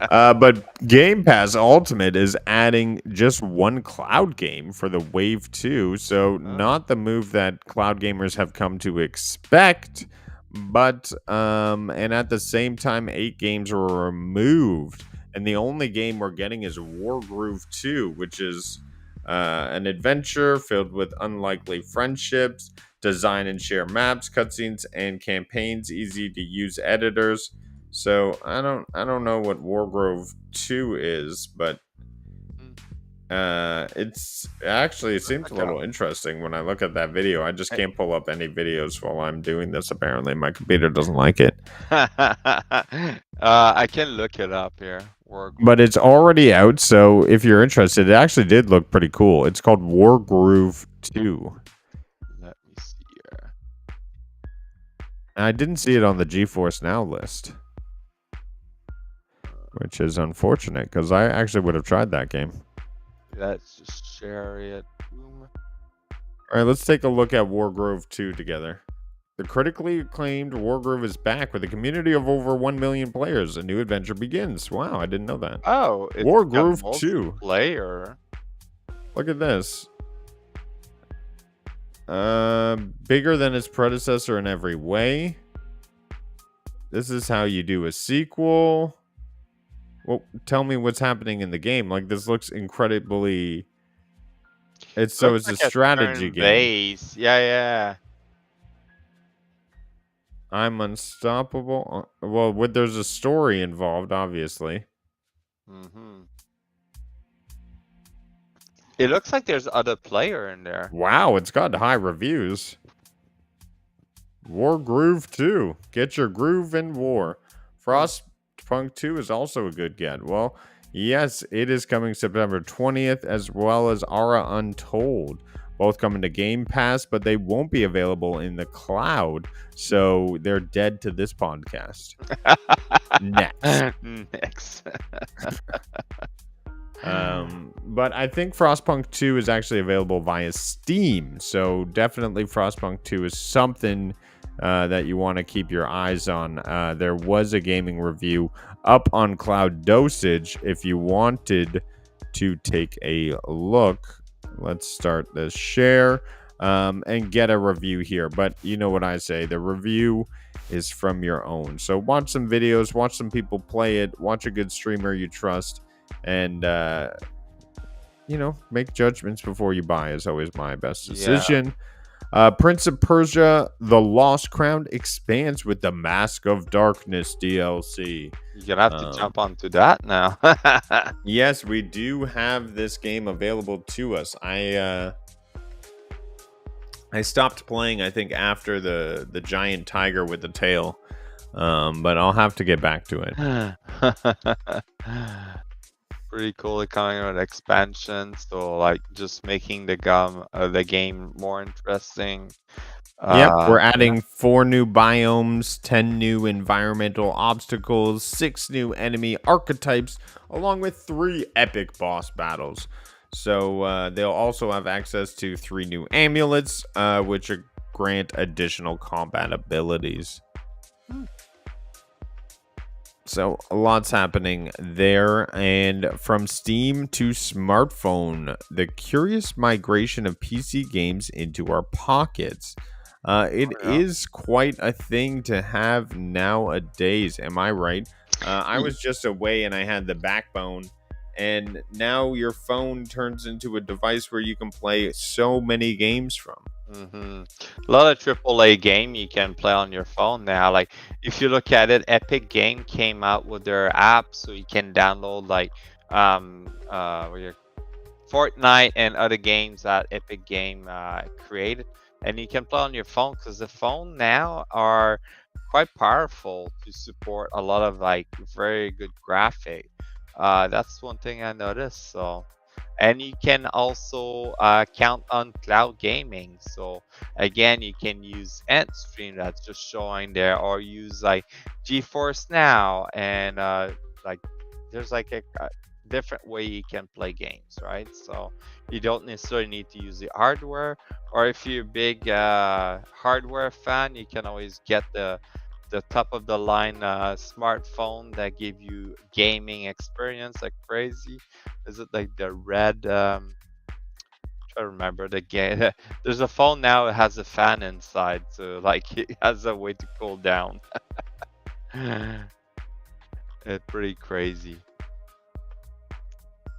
[SPEAKER 2] But Game Pass Ultimate is adding just one cloud game for the Wave 2, so not the move that cloud gamers have come to expect, but and at the same time 8 games were removed. And the only game we're getting is Wargroove 2, which is an adventure filled with unlikely friendships, design and share maps, cutscenes, and campaigns, easy to use editors. So I don't know what Wargroove 2 is, but it seems a little interesting when I look at that video. I just can't pull up any videos while I'm doing this. Apparently, my computer doesn't like it.
[SPEAKER 3] I can look it up here.
[SPEAKER 2] But it's already out, so if you're interested, it actually did look pretty cool. It's called Wargroove 2.
[SPEAKER 3] Let me see here.
[SPEAKER 2] I didn't see it on the GeForce Now list, which is unfortunate because I actually would have tried that game.
[SPEAKER 3] Let's just share it. Boom.
[SPEAKER 2] All right, let's take a look at Wargroove 2 together. The critically acclaimed Wargroove is back with a community of over 1 million players. A new adventure begins. Wow, I didn't know that.
[SPEAKER 3] Oh, it's
[SPEAKER 2] Wargroove 2.
[SPEAKER 3] Player.
[SPEAKER 2] Look at this. Bigger than its predecessor in every way. This is how you do a sequel. Well, tell me what's happening in the game. Like, this looks incredibly... It's a strategy game.
[SPEAKER 3] Base. Yeah.
[SPEAKER 2] I'm unstoppable. Well, there's a story involved, obviously.
[SPEAKER 3] It looks like there's other player in there.
[SPEAKER 2] Wow, it's got high reviews. Wargroove 2. Get your groove in war. Frostpunk 2 is also a good get. Well, yes, it is coming September 20th, as well as Aura Untold. Both coming to Game Pass, but they won't be available in the cloud, so they're dead to this podcast. Next. But I think Frostpunk 2 is actually available via Steam, so definitely Frostpunk 2 is something that you want to keep your eyes on. There was a gaming review up on Cloud Dosage if you wanted to take a look. Let's start the share and get a review here. But you know what I say, the review is from your own. So watch some videos, watch some people play it, watch a good streamer you trust, and make judgments before you buy is always my best decision. Prince of Persia The Lost Crown expands with the Mask of Darkness DLC.
[SPEAKER 3] You're gonna have to jump onto that now.
[SPEAKER 2] Yes, we do have this game available to us. I stopped playing, I think, after the giant tiger with the tail, but I'll have to get back to it.
[SPEAKER 3] Pretty cool coming with expansions, so like just making the game more interesting.
[SPEAKER 2] Yep, we're adding 4 new biomes, 10 new environmental obstacles, 6 new enemy archetypes, along with 3 epic boss battles. So they'll also have access to 3 new amulets, which grant additional combat abilities. So lots happening there. And from Steam to smartphone, the curious migration of PC games into our pockets. It is quite a thing to have nowadays. Am I right? I was just away and I had the Backbone. And now your phone turns into a device where you can play so many games from.
[SPEAKER 3] A lot of AAA game you can play on your phone now. Like if you look at it, Epic Game came out with their app, so you can download like Fortnite and other games that Epic Game created, and you can play on your phone because the phone now are quite powerful to support a lot of like very good graphic. That's one thing I noticed. So, and you can also count on cloud gaming. So again, you can use Endstream that's just showing there, or use like GeForce Now, and like there's like a different way you can play games, right? So you don't necessarily need to use the hardware, or if you're a big hardware fan, you can always get the top of the line smartphone that give you gaming experience like crazy. Is it like the red try to remember the game. There's a phone now that has a fan inside, so like it has a way to cool down. It's pretty crazy.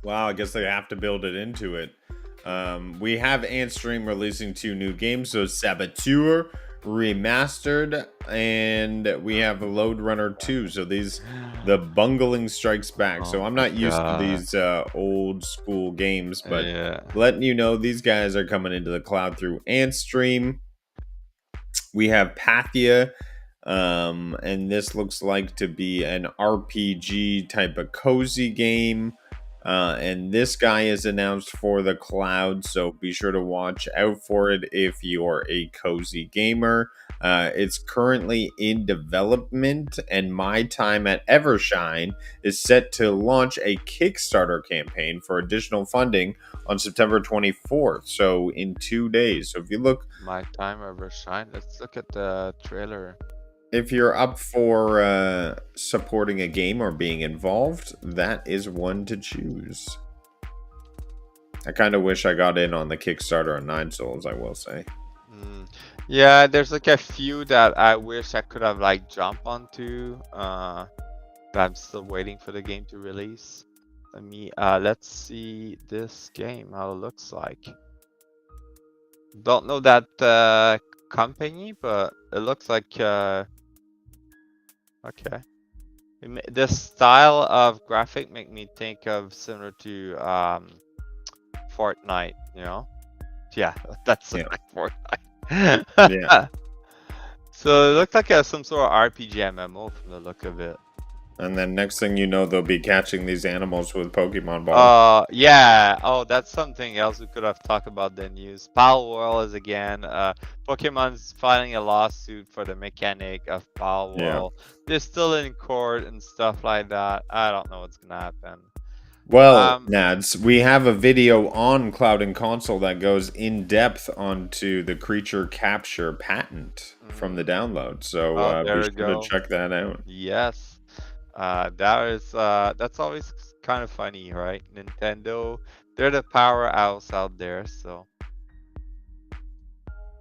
[SPEAKER 2] Wow, I guess they have to build it into it. We have Antstream releasing 2 new games, so Saboteur Remastered, and we have Load Runner 2. So the bungling strikes back. So I'm not used to these old school games, but letting you know these guys are coming into the cloud through Antstream. We have Pathia, and this looks like to be an RPG type of cozy game. And this guy is announced for the cloud, so be sure to watch out for it if you're a cozy gamer. It's currently in development, and My Time at Evershine is set to launch a Kickstarter campaign for additional funding on September 24th, so in 2 days. So if you look...
[SPEAKER 3] My Time Evershine, let's look at the trailer.
[SPEAKER 2] If you're up for supporting a game or being involved, that is one to choose. I kind of wish I got in on the Kickstarter on 9 Souls, I will say.
[SPEAKER 3] Yeah, there's like a few that I wish I could have like jumped onto, but I'm still waiting for the game to release. Let's see this game, how it looks like. Don't know that company, but it looks like okay. This style of graphic make me think of similar to Fortnite, you know? Yeah, that's like Fortnite.
[SPEAKER 2] Yeah.
[SPEAKER 3] So it looks like some sort of RPG MMO from the look of it.
[SPEAKER 2] And then next thing you know, they'll be catching these animals with Pokemon balls.
[SPEAKER 3] Yeah. Oh, that's something else we could have talked about the news. Pal World is again. Pokemon's filing a lawsuit for the mechanic of Pal World. They're still in court and stuff like that. I don't know what's gonna happen.
[SPEAKER 2] Well, Nads, we have a video on Cloud and Console that goes in depth onto the creature capture patent from the download. So
[SPEAKER 3] There
[SPEAKER 2] be
[SPEAKER 3] we
[SPEAKER 2] sure to
[SPEAKER 3] go.
[SPEAKER 2] check that out.
[SPEAKER 3] Yes. That's always kind of funny, right? Nintendo, they're the powerhouse out there, so.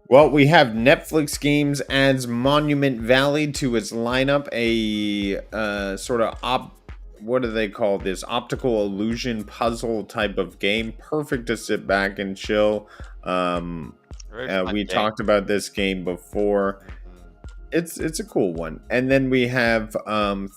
[SPEAKER 2] Well, we have Netflix Games adds Monument Valley to its lineup, a sort of what do they call this? Optical illusion puzzle type of game. Perfect to sit back and chill.
[SPEAKER 3] Very fun
[SPEAKER 2] We
[SPEAKER 3] game.
[SPEAKER 2] talked about this game before.
[SPEAKER 3] Mhm.
[SPEAKER 2] It's a cool one. And then we have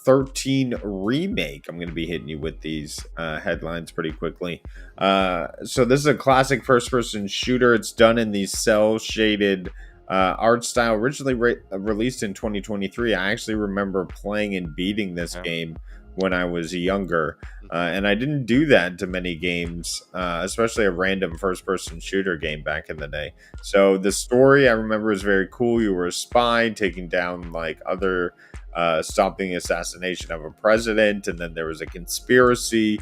[SPEAKER 2] 13 Remake. I'm going to be hitting you with these headlines pretty quickly. So this is a classic first-person shooter. It's done in the cel-shaded art style. Originally released in 2023. I actually remember playing and beating this game when I was younger. And I didn't do that to many games, especially a random first-person shooter game back in the day. So the story I remember was very cool. You were a spy taking down like other, stopping the assassination of a president, and then there was a conspiracy.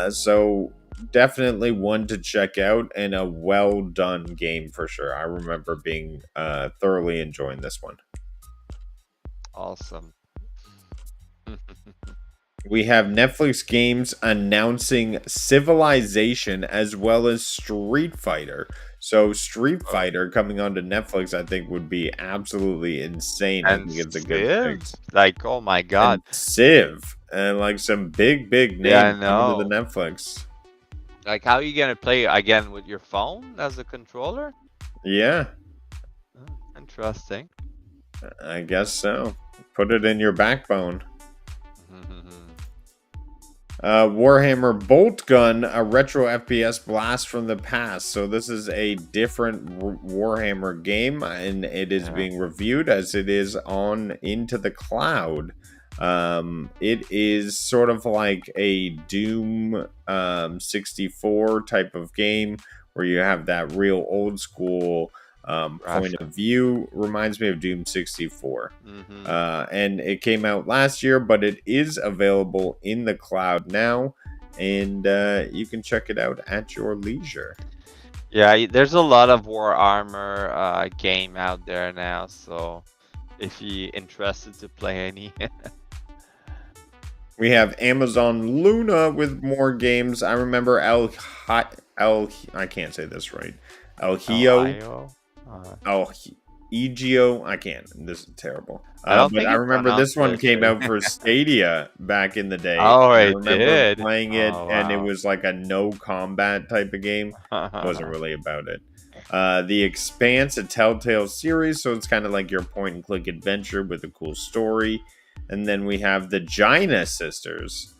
[SPEAKER 2] So definitely one to check out and a well done game for sure. I remember being thoroughly enjoying this one.
[SPEAKER 3] Awesome.
[SPEAKER 2] We have Netflix games announcing Civilization as well as Street Fighter. So Street Fighter coming onto Netflix, I think, would be absolutely insane. I
[SPEAKER 3] And
[SPEAKER 2] think it's a good pick.
[SPEAKER 3] like, oh my god.
[SPEAKER 2] And Civ, and like some big names
[SPEAKER 3] Yeah, I
[SPEAKER 2] coming to the
[SPEAKER 3] know.
[SPEAKER 2] Netflix.
[SPEAKER 3] Like, how are you gonna play again with your phone as a controller?
[SPEAKER 2] Yeah,
[SPEAKER 3] Interesting.
[SPEAKER 2] I guess so. Put it in your backbone. Warhammer Bolt Gun, a retro FPS blast from the past. So this is a different Warhammer game, and it is being reviewed as it is on Into the Cloud. It is sort of like a Doom 64 type of game where you have that real old school point of view. Reminds me of Doom 64. And it came out last year, but it is available in the cloud now, and you can check it out at your leisure.
[SPEAKER 3] Yeah, there's a lot of War Armor game out there now, so if you're interested to play any.
[SPEAKER 2] We have Amazon Luna with more games. I remember I can't say this right. Egio. I can't. This is terrible. But I remember this one came out for Stadia back in the day.
[SPEAKER 3] Oh,
[SPEAKER 2] I
[SPEAKER 3] it
[SPEAKER 2] remember
[SPEAKER 3] did.
[SPEAKER 2] playing it,
[SPEAKER 3] Oh,
[SPEAKER 2] and it
[SPEAKER 3] wow.
[SPEAKER 2] was like a no combat type of game. Wasn't really about it. The Expanse, a Telltale series, so it's kind of like your point and click adventure with a cool story. And then we have the Gina Sisters,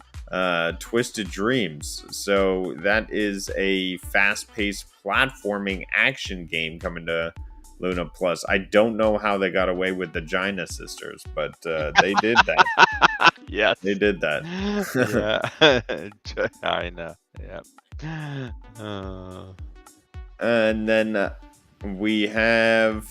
[SPEAKER 2] Twisted Dreams. So that is a fast-paced platforming action game coming to Luna Plus. I don't know how they got away with the Gina Sisters, but they did that.
[SPEAKER 3] Yes.
[SPEAKER 2] They did that.
[SPEAKER 3] Yeah. China. Yeah.
[SPEAKER 2] And then we have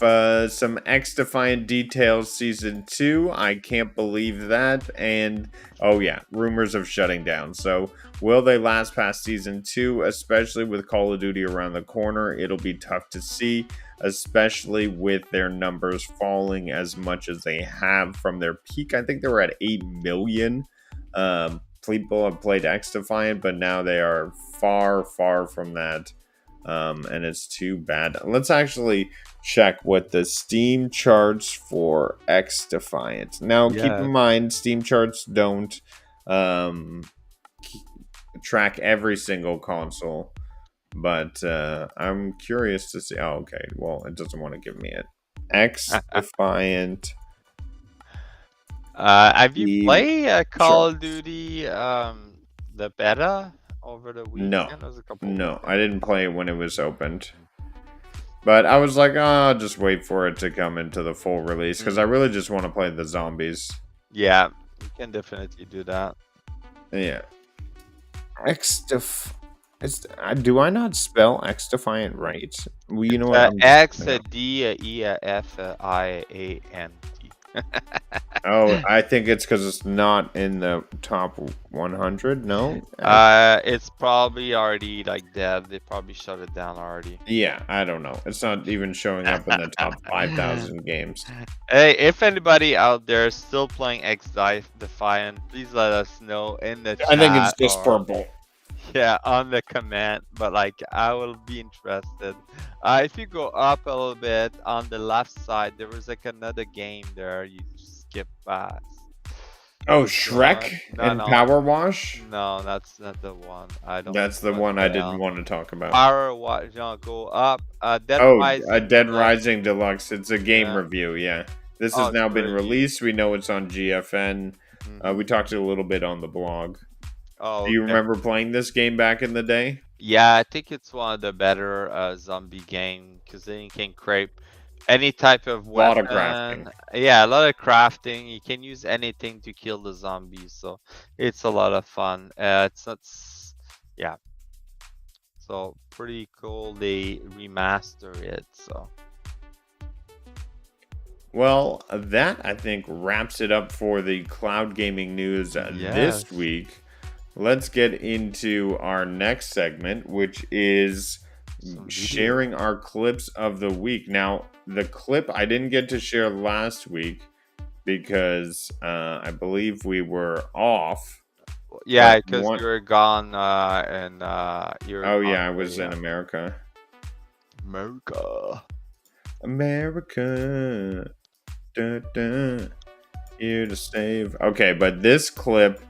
[SPEAKER 2] some X-Defiant Details Season 2. I can't believe that. And, oh yeah, rumors of shutting down. So, will they last past Season 2? Especially with Call of Duty around the corner. It'll be tough to see, especially with their numbers falling as much as they have from their peak. I think they were at 8 million people have played X-Defiant, but now they are far from that. And it's too bad. Let's actually check what the Steam charts for X-Defiant. Now, keep in mind, Steam charts don't track every single console, but I'm curious to see. Oh, okay. Well, it doesn't want to give me it. X-Defiant.
[SPEAKER 3] Have you played Call of Duty the beta over the weekend?
[SPEAKER 2] No, I didn't play it when it was opened. But I was like, oh, I'll just wait for it to come into the full release, because I really just want to play the zombies.
[SPEAKER 3] Yeah, you can definitely do that.
[SPEAKER 2] Yeah. Do I not spell X-Defiant right? Well, you know what?
[SPEAKER 3] X-D-E-F-I-A-N-T.
[SPEAKER 2] Oh, I think it's because it's not in the top 100. No.
[SPEAKER 3] It's probably already like dead. They probably shut it down already.
[SPEAKER 2] Yeah, I don't know. It's not even showing up in the top 5,000 games.
[SPEAKER 3] Hey, if anybody out there is still playing Defiant, please let us know in the
[SPEAKER 2] I think it's
[SPEAKER 3] chat
[SPEAKER 2] just
[SPEAKER 3] or
[SPEAKER 2] purple.
[SPEAKER 3] yeah, on the comment. But like, I will be interested. If you go up a little bit on the left side, there was like another game there. You just skip past.
[SPEAKER 2] Oh,
[SPEAKER 3] Which
[SPEAKER 2] Shrek
[SPEAKER 3] one? No,
[SPEAKER 2] and
[SPEAKER 3] no,
[SPEAKER 2] Power Wash?
[SPEAKER 3] no, that's not the one. I don't.
[SPEAKER 2] That's the
[SPEAKER 3] What
[SPEAKER 2] one I
[SPEAKER 3] the
[SPEAKER 2] didn't
[SPEAKER 3] hell?
[SPEAKER 2] want to talk about.
[SPEAKER 3] Power what? No, go up. Dead
[SPEAKER 2] Oh,
[SPEAKER 3] Rising
[SPEAKER 2] Dead
[SPEAKER 3] Deluxe.
[SPEAKER 2] Rising Deluxe. It's a game
[SPEAKER 3] Yeah.
[SPEAKER 2] review, yeah. This
[SPEAKER 3] Oh,
[SPEAKER 2] has
[SPEAKER 3] it's
[SPEAKER 2] now been
[SPEAKER 3] review.
[SPEAKER 2] released. We know it's on GFN.
[SPEAKER 3] Mhm.
[SPEAKER 2] We talked a little bit on the blog.
[SPEAKER 3] Oh,
[SPEAKER 2] Do you
[SPEAKER 3] okay.
[SPEAKER 2] remember playing this game back in the day?
[SPEAKER 3] Yeah, I think it's one of the better zombie game because then you can create any type of
[SPEAKER 2] Lot of
[SPEAKER 3] weapon.
[SPEAKER 2] crafting.
[SPEAKER 3] Yeah, a lot of crafting. You can use anything to kill the zombies, so it's a lot of fun. It's not, yeah. So pretty cool. They remaster it. So
[SPEAKER 2] Well, that I think wraps it up for the cloud gaming news
[SPEAKER 3] yes,
[SPEAKER 2] this week. Let's get into our next segment, which is
[SPEAKER 3] some
[SPEAKER 2] sharing
[SPEAKER 3] video.
[SPEAKER 2] our clips of the week. Now, the clip I didn't get to share last week because I believe we were off.
[SPEAKER 3] Yeah,
[SPEAKER 2] But
[SPEAKER 3] because
[SPEAKER 2] one,
[SPEAKER 3] you were gone and you were
[SPEAKER 2] oh
[SPEAKER 3] gone
[SPEAKER 2] yeah, I
[SPEAKER 3] away.
[SPEAKER 2] was
[SPEAKER 3] Yeah.
[SPEAKER 2] in America.
[SPEAKER 3] America.
[SPEAKER 2] America. Dun, dun, here to save. Okay, but this clip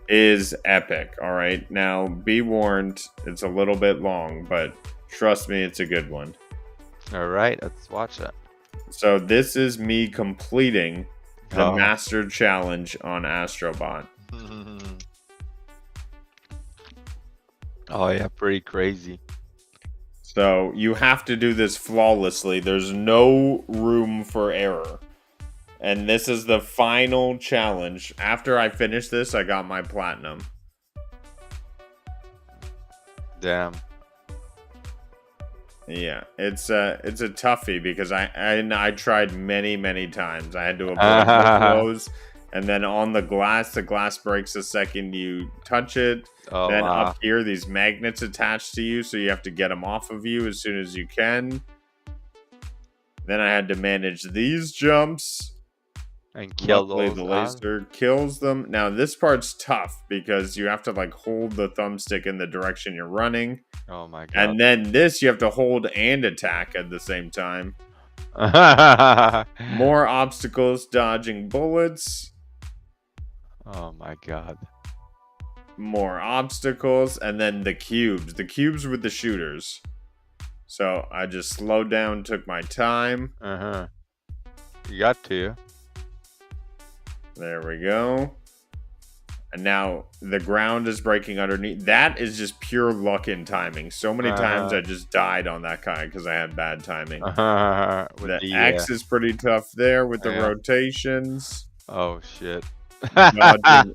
[SPEAKER 2] is epic. All right, now be warned, it's a little bit long, but trust me, it's a good one.
[SPEAKER 3] All right, let's watch it.
[SPEAKER 2] So this is me completing the
[SPEAKER 3] Oh.
[SPEAKER 2] master challenge on Astrobot.
[SPEAKER 3] Oh yeah, pretty crazy.
[SPEAKER 2] So you have to do this flawlessly. There's no room for error. And this is the final challenge. After I finish this, I got my platinum.
[SPEAKER 3] Damn.
[SPEAKER 2] Yeah, it's a toughie because I tried many times. I had to avoid blows, and then on the glass breaks the second you touch it.
[SPEAKER 3] Oh,
[SPEAKER 2] Then
[SPEAKER 3] wow.
[SPEAKER 2] up here, these magnets attached to you, so you have to get them off of you as soon as you can. Then I had to manage these jumps.
[SPEAKER 3] And kill
[SPEAKER 2] Luckily,
[SPEAKER 3] those.
[SPEAKER 2] the laser kills them. Now this part's tough because you have to like hold the thumbstick in the direction you're running.
[SPEAKER 3] Oh my god.
[SPEAKER 2] And then this, you have to hold and attack at the same time. More obstacles, dodging bullets.
[SPEAKER 3] Oh my god.
[SPEAKER 2] More obstacles, and then the cubes. The cubes with the shooters. So I just slowed down, took my time.
[SPEAKER 3] You got to.
[SPEAKER 2] There we go. And now the ground is breaking underneath. That is just pure luck and timing. So many times I just died on that guy because I had bad timing. The X is pretty tough there with the rotations.
[SPEAKER 3] Oh shit.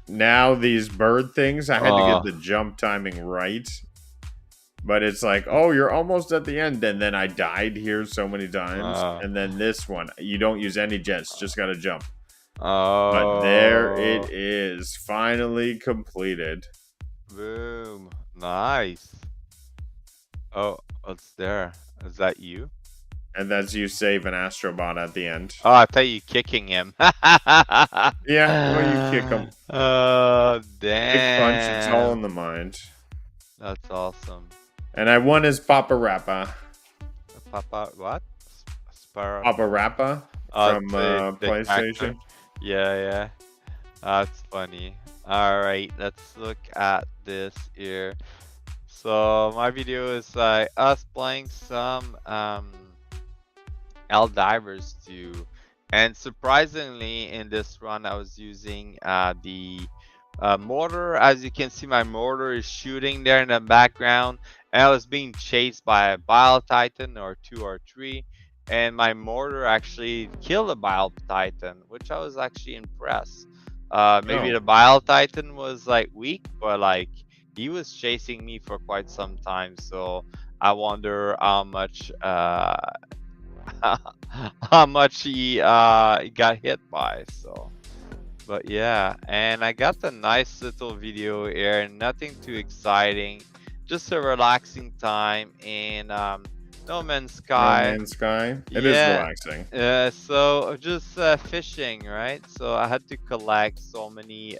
[SPEAKER 2] Now these bird things, I had to get the jump timing right. But it's like, oh, you're almost at the end. And then I died here so many times. And then this one, you don't use any jets, just got to jump.
[SPEAKER 3] Oh.
[SPEAKER 2] But there it is, finally completed.
[SPEAKER 3] Boom. Nice. Oh, what's there? Is that you?
[SPEAKER 2] And that's you save an Astrobot at the end.
[SPEAKER 3] Oh, I thought you kicking him.
[SPEAKER 2] Yeah, well, you kick him.
[SPEAKER 3] Oh, damn.
[SPEAKER 2] Big punch, it's all in the mind.
[SPEAKER 3] That's awesome.
[SPEAKER 2] And I won as Papa Rappa.
[SPEAKER 3] Papa, what?
[SPEAKER 2] Papa Rappa from PlayStation.
[SPEAKER 3] Actor. Yeah. That's funny. Alright, let's look at this here. So, my video is like us playing some Helldivers 2. And surprisingly, in this run, I was using the mortar. As you can see, my mortar is shooting there in the background. And I was being chased by a Bile Titan or 2 or 3. And my mortar actually killed a Bile Titan, which I was actually impressed. Maybe the Bile Titan was like weak, but like he was chasing me for quite some time. So I wonder how much how much he got hit by. So But yeah, and I got a nice little video here, nothing too exciting, just a relaxing time in No Man's
[SPEAKER 2] No
[SPEAKER 3] Sky.
[SPEAKER 2] Man's Sky. It is
[SPEAKER 3] Yeah,
[SPEAKER 2] relaxing.
[SPEAKER 3] so just fishing, right? So I had to collect so many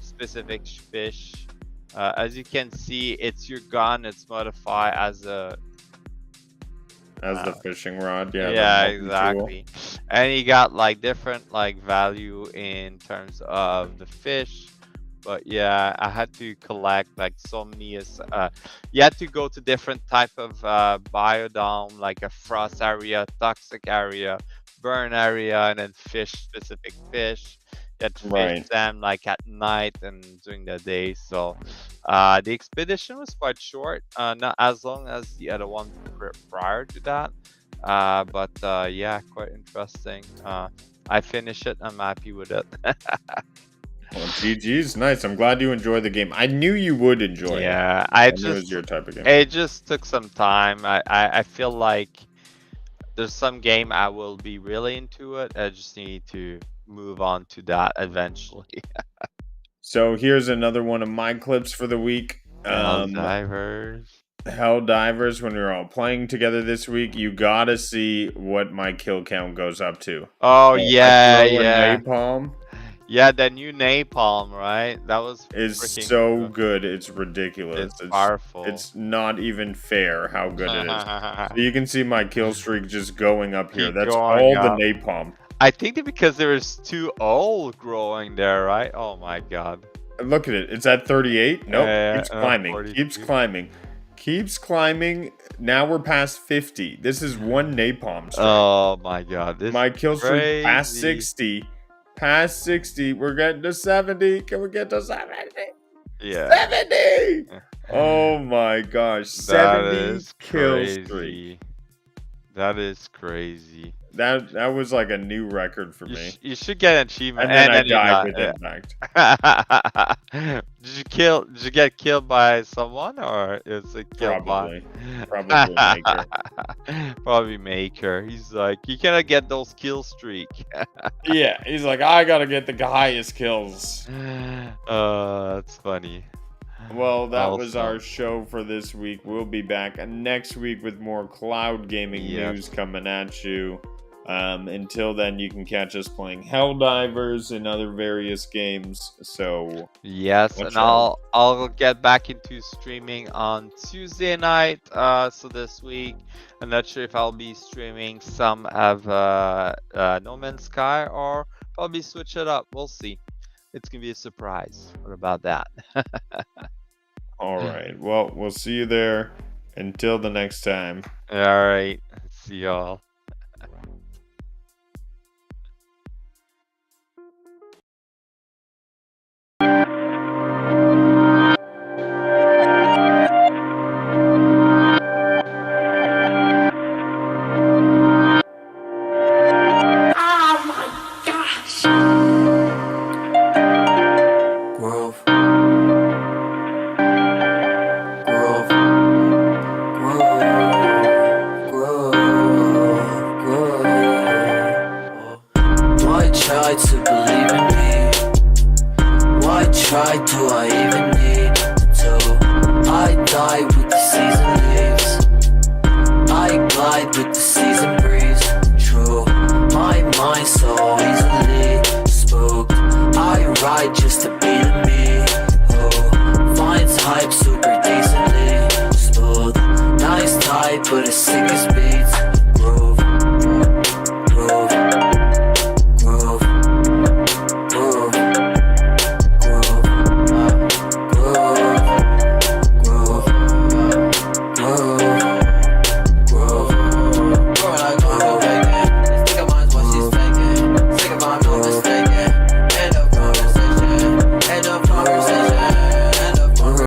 [SPEAKER 3] specific fish. As you can see, it's your gun. It's modified as a
[SPEAKER 2] As the fishing rod, yeah,
[SPEAKER 3] yeah,
[SPEAKER 2] the multi-tool.
[SPEAKER 3] exactly. And you got like different like value in terms of the fish. But yeah, I had to collect like so many. You had to go to different type of biodome, like a frost area, toxic area, burn area, and then fish specific fish. You had to fish
[SPEAKER 2] Right.
[SPEAKER 3] them like at night and during the day. So the expedition was quite short, not as long as the other one prior to that. But yeah, quite interesting. I finished it. I'm happy with it.
[SPEAKER 2] Well, GG's nice. I'm glad you enjoyed the game. I knew you would enjoy it.
[SPEAKER 3] Yeah,
[SPEAKER 2] I knew it was your type of game.
[SPEAKER 3] it just took some time. I feel like there's some game I will be really into it. I just need to move on to that eventually.
[SPEAKER 2] So here's another one of my clips for the week.
[SPEAKER 3] Divers.
[SPEAKER 2] Helldivers, when we were all playing together this week, you gotta see what my kill count goes up to.
[SPEAKER 3] Oh yeah,
[SPEAKER 2] I throw a
[SPEAKER 3] yeah.
[SPEAKER 2] napalm.
[SPEAKER 3] Yeah, the new napalm, right? That was
[SPEAKER 2] Is
[SPEAKER 3] freaking
[SPEAKER 2] so good. It's ridiculous.
[SPEAKER 3] It's powerful.
[SPEAKER 2] It's not even fair how good it is. So you can see my kill streak just going up here.
[SPEAKER 3] Keep
[SPEAKER 2] That's
[SPEAKER 3] going
[SPEAKER 2] all the
[SPEAKER 3] up.
[SPEAKER 2] napalm.
[SPEAKER 3] I think that because there's two old growing there, right? Oh my god.
[SPEAKER 2] Look at it. It's at 38. Nope.
[SPEAKER 3] Yeah,
[SPEAKER 2] Keeps climbing.
[SPEAKER 3] 42.
[SPEAKER 2] Keeps climbing. Keeps climbing. Now we're past 50. This is one napalm streak.
[SPEAKER 3] Oh my god. This
[SPEAKER 2] My kill streak
[SPEAKER 3] crazy.
[SPEAKER 2] past 60. Past 60. We're getting to 70. Can we get to 70?
[SPEAKER 3] Yeah.
[SPEAKER 2] 70! Oh my gosh. 70 kill streak.
[SPEAKER 3] Crazy. That is crazy.
[SPEAKER 2] That was like a new record for me.
[SPEAKER 3] You should get an achievement.
[SPEAKER 2] And then I
[SPEAKER 3] you
[SPEAKER 2] died
[SPEAKER 3] got-
[SPEAKER 2] with impact.
[SPEAKER 3] Did you get killed by someone or is it killed
[SPEAKER 2] Probably.
[SPEAKER 3] by
[SPEAKER 2] Probably Maker.
[SPEAKER 3] Probably Maker. He's like, you cannot get those kill streak.
[SPEAKER 2] Yeah, he's like, I gotta get the highest kills.
[SPEAKER 3] That's funny.
[SPEAKER 2] Well, that was
[SPEAKER 3] Awesome.
[SPEAKER 2] our show for this week. We'll be back next week with more cloud gaming
[SPEAKER 3] Yes.
[SPEAKER 2] news coming at you. Until then, you can catch us playing Helldivers and other various games. So
[SPEAKER 3] Yes,
[SPEAKER 2] Watch
[SPEAKER 3] and I'll get back into streaming on Tuesday night. So this week, I'm not sure if I'll be streaming some of No Man's Sky or probably switch it up. We'll see. It's gonna be a surprise. What about that?
[SPEAKER 2] all right. Well, we'll see you there. Until the next time.
[SPEAKER 3] All right. See y'all.
[SPEAKER 1] Grove. Grove. Grove. Why try to believe in me? Why try do I even need to? I die with the season leaves. I glide with the season breeze. True, my mind so easily spooked. I ride just to be the me who finds hype super decently smooth. Nice type, but as sick as me.